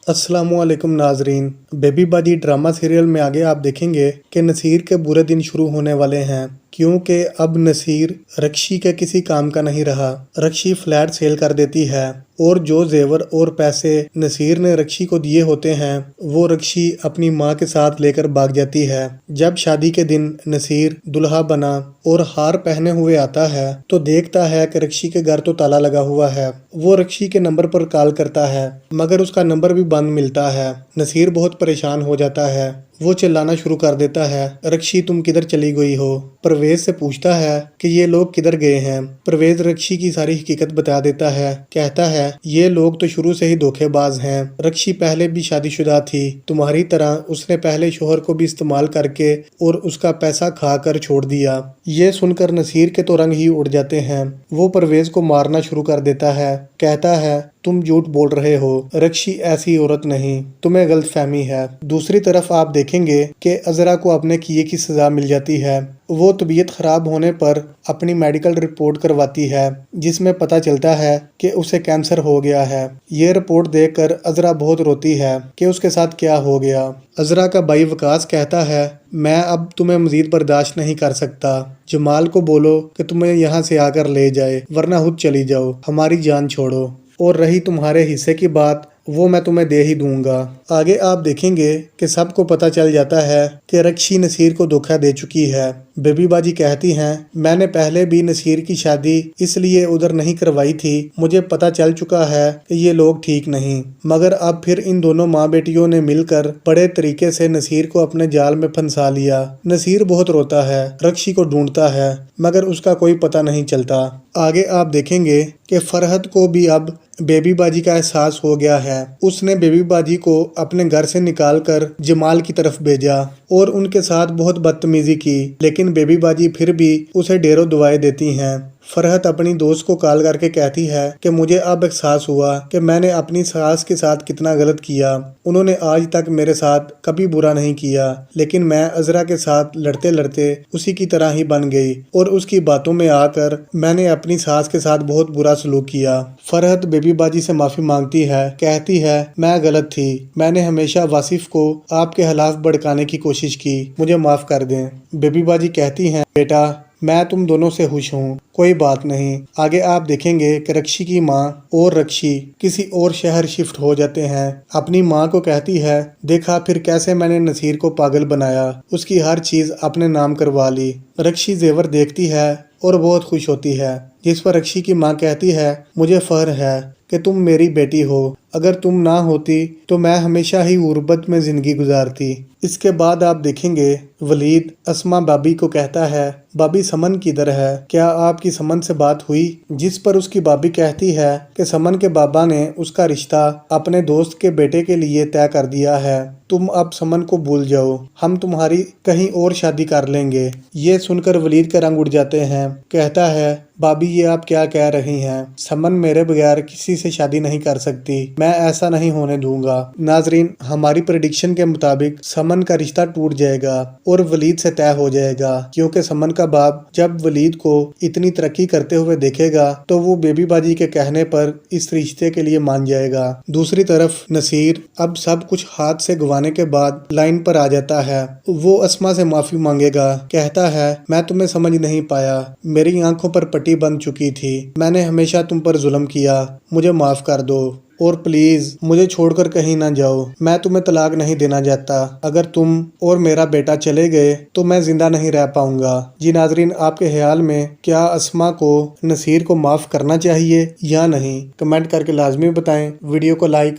अस्सलामुअलैकुम नाजरीन। बेबी बाजी ड्रामा सीरियल में आगे आप देखेंगे कि नसीर के बुरे दिन शुरू होने वाले हैं, क्योंकि अब नसीर रक्षी के किसी काम का नहीं रहा। रक्षी फ्लैट सेल कर देती है और जो जेवर और पैसे नसीर ने रक्षी को दिए होते हैं वो रक्षी अपनी माँ के साथ लेकर भाग जाती है। जब शादी के दिन नसीर दुल्हा बना और हार पहने हुए आता है तो देखता है कि रक्षी के घर तो ताला लगा हुआ है। वो रक्षी के नंबर पर कॉल करता है मगर उसका नंबर भी बंद मिलता है। नसीर बहुत परेशान हो जाता है। वो चिल्लाना शुरू कर देता है, रक्षी तुम किधर चली गई हो। परवेज से पूछता है कि ये लोग किधर गए हैं। परवेज रक्षी की सारी हकीकत बता देता है। कहता है ये लोग तो शुरू से ही धोखेबाज हैं। रक्षी पहले भी शादीशुदा थी, तुम्हारी तरह उसने पहले शोहर को भी इस्तेमाल करके और उसका पैसा खाकर छोड़ दिया। ये सुनकर नसीर के तो रंग ही उड़ जाते हैं। वो परवेज को मारना शुरू कर देता है। कहता है तुम झूठ बोल रहे हो, रक्षी ऐसी औरत नहीं, तुम्हें गलतफहमी है। दूसरी तरफ आप देखेंगे कि अजरा को अपने किए की सजा मिल जाती है। वो तबीयत खराब होने पर अपनी मेडिकल रिपोर्ट करवाती है जिसमें पता चलता है कि उसे कैंसर हो गया है। ये रिपोर्ट देखकर अजरा बहुत रोती है कि उसके साथ क्या हो गया। अजरा का भाई वकास कहता है मैं अब तुम्हें मजीद बर्दाश्त नहीं कर सकता। जमाल को बोलो कि तुम्हें यहाँ से आकर ले जाए वरना खुद चली जाओ, हमारी जान छोड़ो। और रही तुम्हारे हिस्से की बात वो मैं तुम्हें दे ही दूंगा। आगे आप देखेंगे कि सबको पता चल जाता है कि रक्षी नसीर को धोखा दे चुकी है। बेबी बाजी कहती हैं मैंने पहले भी नसीर की शादी इसलिए उधर नहीं करवाई थी, मुझे पता चल चुका है कि ये लोग ठीक नहीं, मगर अब फिर इन दोनों माँ बेटियों ने मिलकर बड़े तरीके से नसीर को अपने जाल में फंसा लिया। नसीर बहुत रोता है, रक्षी को ढूंढता है मगर उसका कोई पता नहीं चलता। आगे आप देखेंगे कि फरहत को भी अब बेबी बाजी का एहसास हो गया है। उसने बेबी बाजी को अपने घर से निकालकर जमाल की तरफ भेजा और उनके साथ बहुत बदतमीजी की, लेकिन बेबी बाजी फिर भी उसे ढेरों दुआएं देती हैं। फरहत अपनी दोस्त को कॉल करके कहती है कि मुझे अब एहसास हुआ कि मैंने अपनी सास के साथ कितना गलत किया। उन्होंने आज तक मेरे साथ कभी बुरा नहीं किया, लेकिन मैं अजरा के साथ लड़ते लड़ते उसी की तरह ही बन गई और उसकी बातों में आकर मैंने अपनी सास के साथ बहुत बुरा सलूक किया। फरहत बेबी बाजी से माफी मांगती है, कहती है मैं गलत थी, मैंने हमेशा वासिफ को आपके खिलाफ भड़काने की कोशिश की, मुझे माफ कर दें। बेबी बाजी कहती हैं बेटा मैं तुम दोनों से खुश हूँ, कोई बात नहीं। आगे आप देखेंगे कि रक्षी की माँ और रक्षी किसी और शहर शिफ्ट हो जाते हैं। अपनी माँ को कहती है देखा फिर कैसे मैंने नसीर को पागल बनाया, उसकी हर चीज़ अपने नाम करवा ली। रक्षी जेवर देखती है और बहुत खुश होती है, जिस पर रक्षी की माँ कहती है मुझे फख्र है कि तुम मेरी बेटी हो, अगर तुम ना होती तो मैं हमेशा ही गुर्बत में ज़िंदगी गुजारती। इसके बाद आप देखेंगे वलीद अस्मा भाभी को कहता है भाभी समन किधर है, क्या आपकी समन से बात हुई। जिस पर उसकी भाभी कहती है कि समन के बाबा ने उसका रिश्ता अपने दोस्त के बेटे के लिए तय कर दिया है, तुम अब समन को भूल जाओ, हम तुम्हारी कहीं और शादी कर लेंगे। ये सुनकर वलीद के रंग उड़ जाते हैं। कहता है भाभी ये आप क्या कह रही हैं, समन मेरे बगैर किसी से शादी नहीं कर सकती, मैं ऐसा नहीं होने दूंगा। नाजरीन हमारी प्रेडिक्शन के मुताबिक समन का रिश्ता टूट जाएगा और वलीद से तय हो जाएगा, क्योंकि समन का बाप जब वलीद को इतनी तरक्की करते हुए देखेगा तो वो बेबी बाजी के कहने पर इस रिश्ते के लिए मान जाएगा। दूसरी तरफ नसीर अब सब कुछ हाथ से गंवाने के बाद लाइन पर आ जाता है। वो अस्मा से माफी मांगेगा, कहता है मैं तुम्हें समझ नहीं पाया, मेरी आंखों पर पट्टी बन चुकी थी, मैंने हमेशा तुम पर जुल्म किया, मुझे माफ कर दो और प्लीज मुझे छोड़कर कहीं ना जाओ, मैं तुम्हें तलाक नहीं देना चाहता, अगर तुम और मेरा बेटा चले गए तो मैं जिंदा नहीं रह पाऊंगा। जी नाजरीन आपके ख्याल में क्या अस्मा को नसीर को माफ करना चाहिए या नहीं, कमेंट करके लाजमी बताएं। वीडियो को लाइक